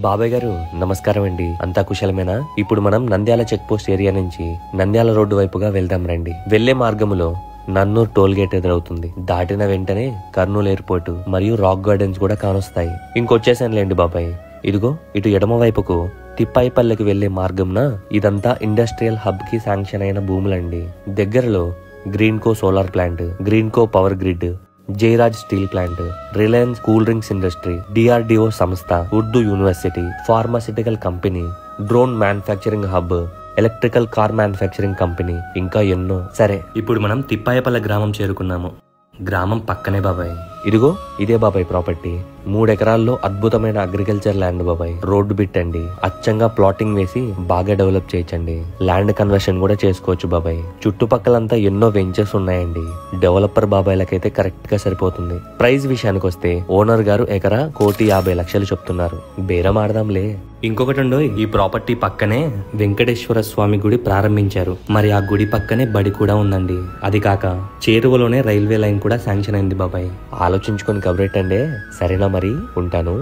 బాబాయ్ గారు నమస్కారం అండి. అంతా కుశలమేనా? ఇప్పుడు మనం నంద్యాల చెక్ పోస్ట్ ఏరియా నుంచి నంద్యాల రోడ్డు వైపుగా వెళ్దాం రండి. వెళ్లే మార్గములో నన్నూర్ టోల్ గేట్ ఎదురవుతుంది. దాటిన వెంటనే కర్నూలు ఎయిర్పోర్ట్ మరియు రాక్ గార్డెన్స్ కూడా కానొస్తాయి. ఇంకొచ్చేసానులేండి బాబాయ్. ఇదిగో ఇటు ఎడమ వైపుకు తిప్పాయిపల్లెకి వెళ్లే మార్గంన ఇదంతా ఇండస్ట్రియల్ హబ్ కి శాంక్షన్ అయిన భూములండి. దగ్గరలో green co solar plant, green co power grid, Jayaraj steel plant, Reliance cool drinks industry, DRDO సంస్థ, Urdu university, pharmaceutical company, drone manufacturing hub, electrical car manufacturing company, ఇంకా ఎన్నో. సరే, ఇప్పుడు మనం తిప్పాయపల్లె గ్రామం చేరుకున్నాము. గ్రామం పక్కనే బాబాయ్. ఇదిగో ఇదే బాబాయ్ ప్రాపర్టీ. 3 ఎకరాల్లో అద్భుతమైన అగ్రికల్చర్ ల్యాండ్ బాబాయ్. రోడ్డు బిట్ అండి. అచ్చంగా ప్లాటింగ్ వేసి బాగా డెవలప్ చేయొచ్చండి. ల్యాండ్ కన్వర్షన్ కూడా చేసుకోవచ్చు బాబాయ్. చుట్టుపక్కలంతా ఎన్నో వెంచర్స్ ఉన్నాయండి. డెవలపర్ బాబాయ్లకైతే కరెక్ట్ గా సరిపోతుంది. ప్రైస్ విషయానికి వస్తే ఓనర్ గారు ఎకరా 1,50,00,000 చెప్తున్నారు. బేరం ఆడదాంలే. ఇంకొకటండో, ఈ ప్రాపర్టీ పక్కనే వెంకటేశ్వర స్వామి గుడి ప్రారంభించారు. మరి ఆ గుడి పక్కనే బడి కూడా ఉందండి. అది కాక చేరువలోనే రైల్వే లైన్ కూడా శాంక్షన్ అయింది బాబాయ్. ఆలోచించుకొని కవరేటండే. సరేనా మరి, ఉంటాను.